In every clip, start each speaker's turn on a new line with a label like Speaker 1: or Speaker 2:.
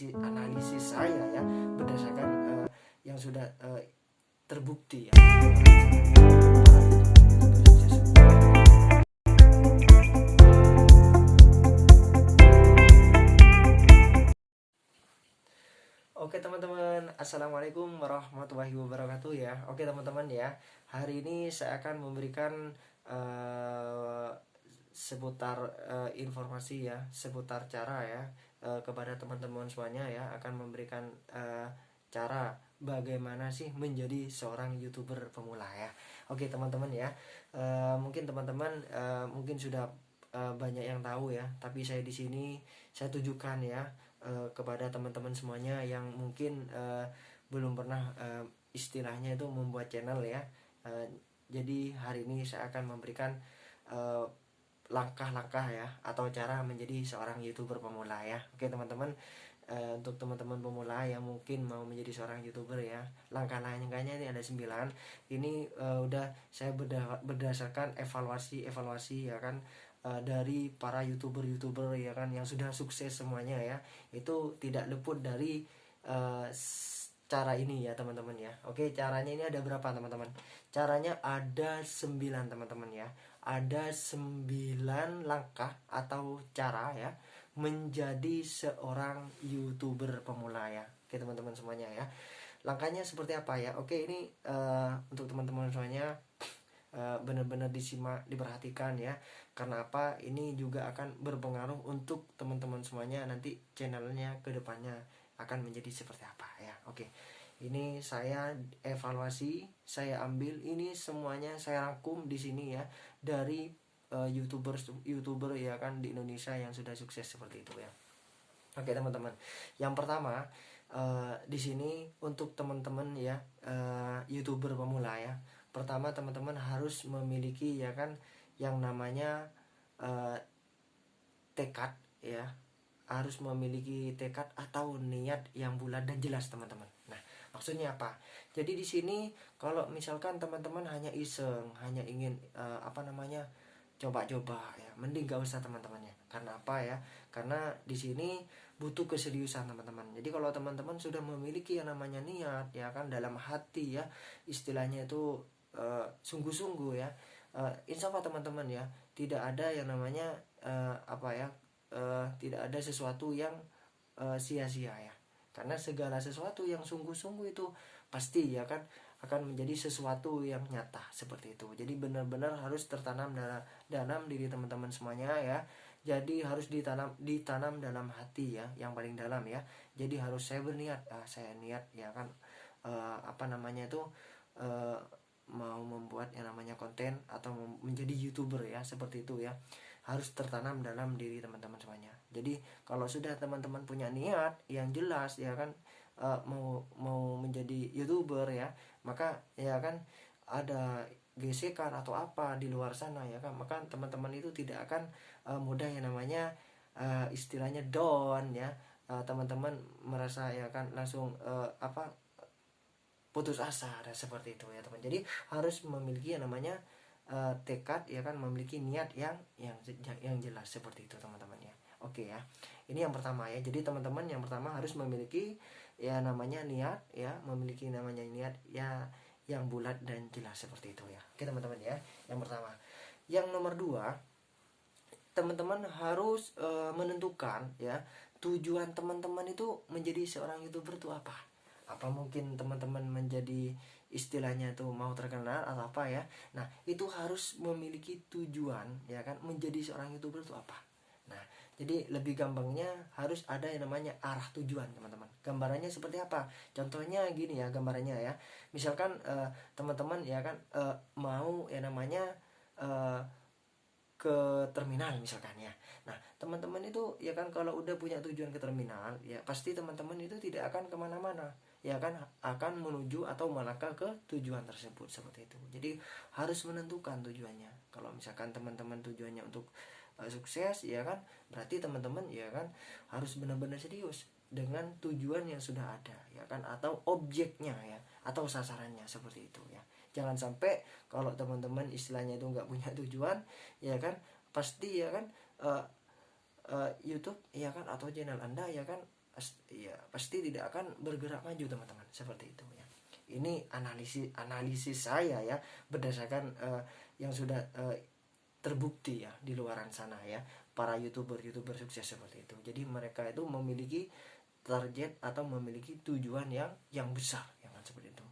Speaker 1: analisis saya ya, berdasarkan yang sudah terbukti ya. Oke teman-teman, assalamualaikum warahmatullahi wabarakatuh ya. Oke teman-teman ya, hari ini saya akan memberikan uh, seputar informasi ya, seputar cara ya, kepada teman-teman semuanya ya, akan memberikan cara bagaimana sih menjadi seorang youtuber pemula ya. Oke teman-teman ya, mungkin teman-teman mungkin sudah banyak yang tahu ya, tapi saya di sini saya tujukan ya kepada teman-teman semuanya yang mungkin belum pernah istilahnya itu membuat channel ya. Jadi hari ini saya akan memberikan uh, langkah-langkah ya, atau cara menjadi seorang youtuber pemula ya. Oke teman-teman, untuk teman-teman pemula yang mungkin mau menjadi seorang youtuber ya, langkah-langkahnya ini ada 9. Ini udah saya berdasarkan evaluasi ya kan, dari para youtuber ya kan yang sudah sukses semuanya ya. Itu tidak luput dari uh, cara ini ya teman-teman ya. Oke, caranya ini ada berapa teman-teman? Caranya ada 9 teman-teman ya. Ada 9 langkah atau cara ya menjadi seorang youtuber pemula ya. Oke teman-teman semuanya ya. Langkahnya seperti apa ya? Oke, ini untuk teman-teman semuanya benar-benar disimak, diperhatikan ya. Karena apa? Ini juga akan berpengaruh untuk teman-teman semuanya nanti channelnya ke depannya akan menjadi seperti apa ya. Oke. Ini saya evaluasi, saya ambil ini semuanya saya rangkum di sini ya, dari youtuber ya kan di Indonesia yang sudah sukses seperti itu ya. Oke teman-teman, yang pertama di sini untuk teman-teman ya, youtuber pemula ya. Pertama teman-teman harus memiliki ya kan yang namanya uh, tekad ya, harus memiliki tekad atau niat yang bulat dan jelas teman-teman. Nah, maksudnya apa? Jadi di sini kalau misalkan teman-teman hanya iseng, hanya ingin coba-coba ya, mending gak usah teman-temannya. Karena apa ya? Karena di sini butuh keseriusan teman-teman. Jadi kalau teman-teman sudah memiliki yang namanya niat ya kan, dalam hati ya, istilahnya itu sungguh-sungguh ya. Insya Allah teman-teman ya, tidak ada yang namanya tidak ada sesuatu yang sia-sia ya. Karena segala sesuatu yang sungguh-sungguh itu pasti ya kan akan menjadi sesuatu yang nyata seperti itu. Jadi benar-benar harus tertanam dalam diri teman-teman semuanya ya. Jadi harus ditanam dalam hati ya, yang paling dalam ya. Jadi harus saya berniat, saya niat ya kan, itu uh, mau membuat yang namanya konten atau menjadi youtuber ya, seperti itu ya. Harus tertanam dalam diri teman-teman semuanya. Jadi kalau sudah teman-teman punya niat yang jelas ya kan, mau menjadi youtuber ya, maka ya kan ada gesekan atau apa di luar sana ya kan, maka teman-teman itu tidak akan mudah yang namanya istilahnya down ya. Teman-teman merasa ya kan langsung putus asa dan seperti itu ya teman. Jadi harus memiliki yang namanya tekad ya kan, memiliki niat yang jelas seperti itu teman-teman ya. Oke ya, ini yang pertama ya. Jadi teman-teman yang pertama harus memiliki ya namanya niat ya, memiliki namanya niat ya yang bulat dan jelas seperti itu ya. Oke teman-teman ya, yang pertama. Yang nomor dua, teman-teman harus menentukan ya tujuan teman-teman itu menjadi seorang youtuber itu apa. Apa mungkin teman-teman menjadi istilahnya itu mau terkenal atau apa ya. Nah itu harus memiliki tujuan ya kan, menjadi seorang youtuber itu apa. Nah jadi lebih gampangnya harus ada yang namanya arah tujuan teman-teman. Gambarannya seperti apa? Contohnya gini ya gambarannya ya. Misalkan teman-teman ya kan mau yang namanya ke terminal misalkan ya. Nah teman-teman itu ya kan kalau udah punya tujuan ke terminal ya, pasti teman-teman itu tidak akan kemana-mana ya kan, akan menuju atau melangkah ke tujuan tersebut seperti itu. Jadi harus menentukan tujuannya. Kalau misalkan teman-teman tujuannya untuk sukses ya kan, berarti teman-teman ya kan harus benar-benar serius dengan tujuan yang sudah ada ya kan, atau objeknya ya, atau sasarannya seperti itu ya. Jangan sampai kalau teman-teman istilahnya itu nggak punya tujuan ya kan, pasti ya kan YouTube ya kan atau channel Anda ya kan ya pasti tidak akan bergerak maju teman-teman, seperti itu ya. Ini analisis saya ya, berdasarkan yang sudah terbukti ya di luaran sana ya, para youtuber sukses seperti itu. Jadi mereka itu memiliki target atau memiliki tujuan yang besar, yang kan seperti itu.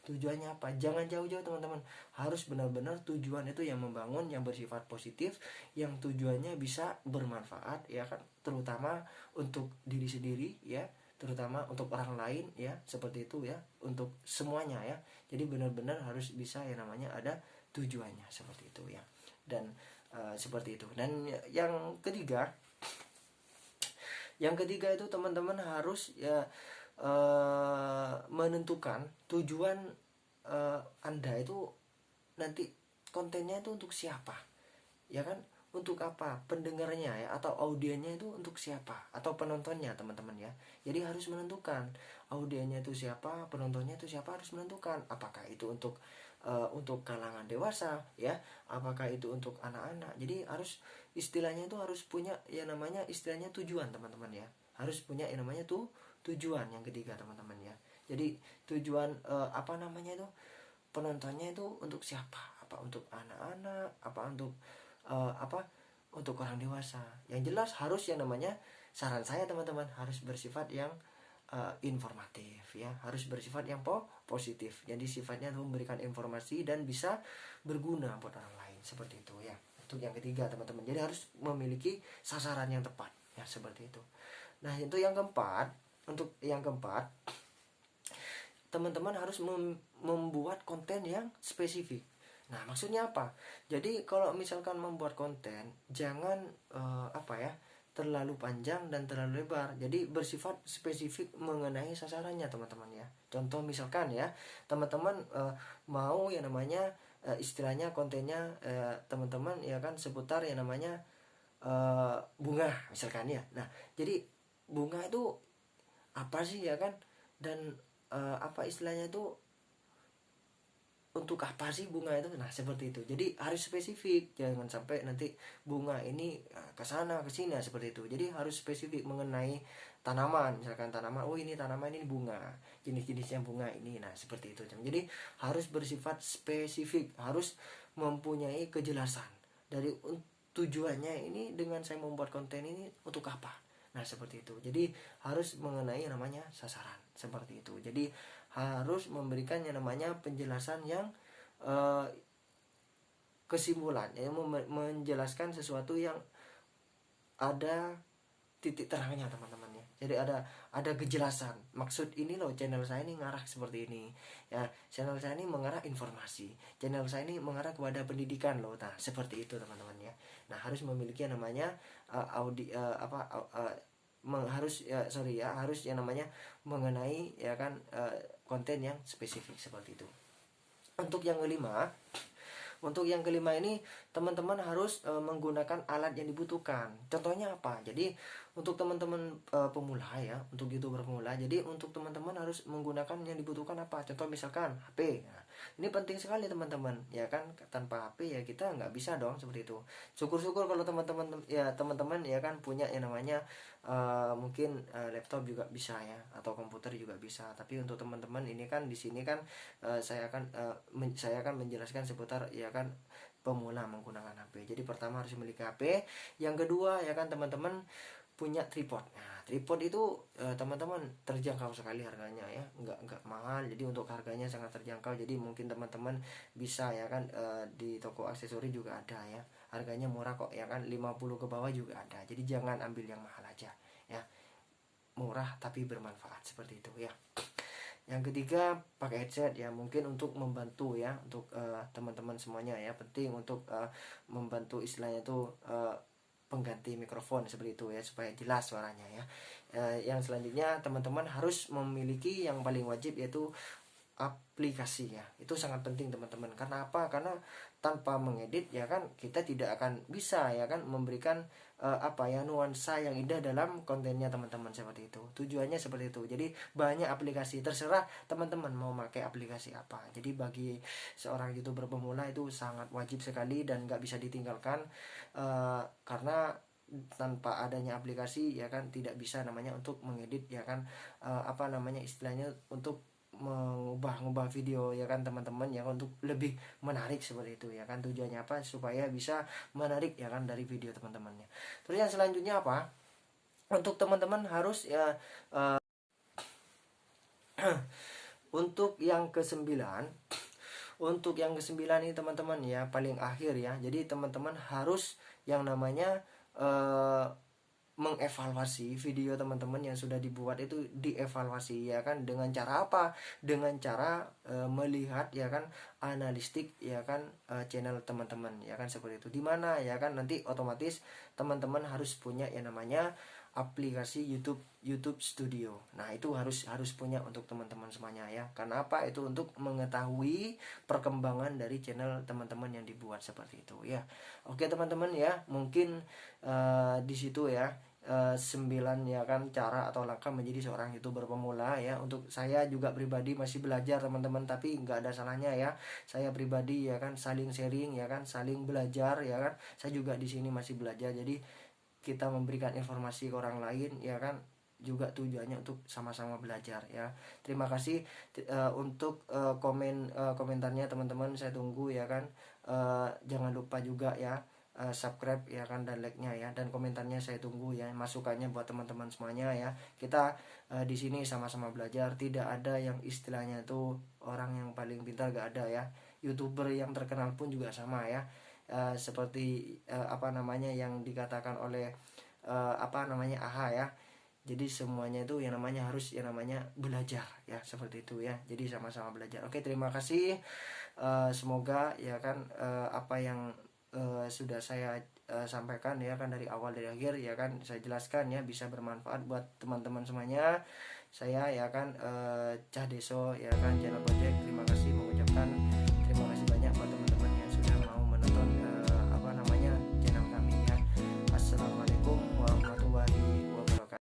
Speaker 1: Tujuannya apa? Jangan jauh-jauh teman-teman, harus benar-benar tujuan itu yang membangun, yang bersifat positif, yang tujuannya bisa bermanfaat ya kan, terutama untuk diri sendiri ya, terutama untuk orang lain ya, seperti itu ya, untuk semuanya ya. Jadi benar-benar harus bisa yang namanya ada tujuannya, seperti itu ya. Dan seperti itu. Dan yang ketiga itu teman-teman harus ya menentukan tujuan Anda itu nanti kontennya itu untuk siapa, ya kan, untuk apa pendengarnya ya, atau audiennya itu untuk siapa, atau penontonnya teman-teman ya. Jadi harus menentukan audiennya itu siapa, penontonnya itu siapa, harus menentukan apakah itu untuk kalangan dewasa ya, apakah itu untuk anak-anak. Jadi harus istilahnya itu harus punya ya namanya istilahnya tujuan teman-teman ya, harus punya yang namanya tujuan. Yang ketiga teman-teman ya, jadi tujuan apa namanya itu, penontonnya itu untuk siapa, apa untuk anak-anak, apa untuk apa untuk orang dewasa. Yang jelas harus yang namanya, saran saya teman-teman, harus bersifat yang informatif ya, harus bersifat yang positif. Jadi sifatnya memberikan informasi dan bisa berguna buat orang lain, seperti itu ya. Untuk yang ketiga teman-teman, jadi harus memiliki sasaran yang tepat ya, seperti itu. Nah itu yang keempat. Untuk yang keempat, teman-teman harus membuat konten yang spesifik. Nah maksudnya apa? Jadi kalau misalkan membuat konten, jangan apa ya, terlalu panjang dan terlalu lebar. Jadi bersifat spesifik mengenai sasarannya teman-teman ya. Contoh misalkan ya, teman-teman mau yang namanya istilahnya kontennya teman-teman ya kan seputar yang namanya bunga misalkan ya. Nah jadi bunga itu apa sih ya kan, dan apa istilahnya itu, untuk apa sih bunga itu. Nah seperti itu. Jadi harus spesifik, jangan sampai nanti bunga ini ke sana ke sini seperti itu. Jadi harus spesifik mengenai tanaman, misalkan tanaman, oh ini tanaman ini bunga, jenis-jenisnya bunga ini. Nah seperti itu. Jadi harus bersifat spesifik, harus mempunyai kejelasan dari tujuannya ini dengan saya membuat konten ini untuk apa. Nah seperti itu. Jadi harus mengenai namanya sasaran, seperti itu. Jadi harus memberikan yang namanya penjelasan yang kesimpulan, yang menjelaskan sesuatu yang ada titik terangnya teman-teman ya. Jadi ada kejelasan. Maksud ini loh, channel saya ini mengarah seperti ini. Ya, channel saya ini mengarah informasi. Channel saya ini mengarah kepada pendidikan loh. Nah, seperti itu teman-teman ya. Nah, harus memiliki yang namanya harus yang namanya mengenai ya kan konten yang spesifik, seperti itu. Untuk yang kelima ini teman-teman harus menggunakan alat yang dibutuhkan. Contohnya apa? Jadi untuk teman-teman pemula ya, untuk YouTuber pemula, jadi untuk teman-teman harus menggunakan yang dibutuhkan apa? Contoh misalkan HP. Nah, ini penting sekali teman-teman ya kan, tanpa HP ya kita nggak bisa dong, seperti itu. Syukur-syukur kalau teman-teman ya kan punya yang namanya mungkin laptop juga bisa ya, atau komputer juga bisa. Tapi untuk teman-teman ini kan di sini kan saya akan menjelaskan seputar ya kan pemula menggunakan HP. Jadi pertama harus memiliki HP. Yang kedua ya kan teman-teman punya tripod. Nah, tripod itu teman-teman terjangkau sekali harganya ya, nggak mahal. Jadi untuk harganya sangat terjangkau. Jadi mungkin teman-teman bisa ya kan di toko aksesori juga ada ya. Harganya murah kok ya kan, 50 ke bawah juga ada. Jadi jangan ambil yang mahal aja ya. Murah tapi bermanfaat, seperti itu ya. Yang ketiga pakai headset ya, mungkin untuk membantu ya, untuk teman-teman semuanya ya, penting untuk membantu istilahnya itu pengganti mikrofon, seperti itu ya, supaya jelas suaranya ya. Yang selanjutnya teman-teman harus memiliki yang paling wajib, yaitu aplikasi ya. Itu sangat penting teman-teman. Karena apa? Karena tanpa mengedit ya kan kita tidak akan bisa ya kan memberikan nuansa yang indah dalam kontennya teman-teman, seperti itu. Tujuannya seperti itu. Jadi banyak aplikasi, terserah teman-teman mau pakai aplikasi apa. Jadi bagi seorang YouTuber pemula itu sangat wajib sekali dan nggak bisa ditinggalkan karena tanpa adanya aplikasi ya kan tidak bisa namanya untuk mengedit ya kan, apa namanya istilahnya untuk mengubah video ya kan teman-teman ya, untuk lebih menarik seperti itu ya kan. Tujuannya apa? Supaya bisa menarik ya kan dari video teman-temannya. Terus yang selanjutnya apa? Untuk teman-teman harus ya untuk yang kesembilan, untuk yang kesembilan ini teman-teman ya, paling akhir ya. Jadi teman-teman harus yang namanya mengevaluasi video teman-teman yang sudah dibuat itu, dievaluasi ya kan. Dengan cara apa? Dengan cara melihat ya kan analistik ya kan channel teman-teman ya kan, seperti itu. Dimana ya kan nanti otomatis teman-teman harus punya yang namanya aplikasi YouTube Studio. Nah, itu harus punya untuk teman-teman semuanya ya. Karena apa? Itu untuk mengetahui perkembangan dari channel teman-teman yang dibuat seperti itu ya. Oke teman-teman ya, mungkin di situ ya 9 ya kan cara atau langkah menjadi seorang YouTuber pemula ya. Untuk saya juga pribadi masih belajar teman-teman, tapi nggak ada salahnya ya. Saya pribadi ya kan saling sharing ya kan, saling belajar ya kan. Saya juga di sini masih belajar. Jadi kita memberikan informasi ke orang lain ya kan, juga tujuannya untuk sama-sama belajar ya. Terima kasih untuk komentarnya teman-teman, saya tunggu ya kan. Jangan lupa juga ya subscribe ya kan, dan like-nya ya, dan komentarnya saya tunggu ya, masukannya buat teman-teman semuanya ya. Kita di sini sama-sama belajar, tidak ada yang istilahnya itu orang yang paling pintar, gak ada ya. YouTuber yang terkenal pun juga sama ya. Seperti apa namanya yang dikatakan oleh apa namanya AHA ya. Jadi semuanya itu yang namanya harus yang namanya belajar ya, seperti itu ya. Jadi sama-sama belajar. Oke, terima kasih. Semoga ya kan apa yang sudah saya sampaikan ya kan dari awal dari akhir ya kan saya jelaskan ya, bisa bermanfaat buat teman-teman semuanya. Saya ya kan Cah Deso ya kan channel project, terima kasih mengucapkan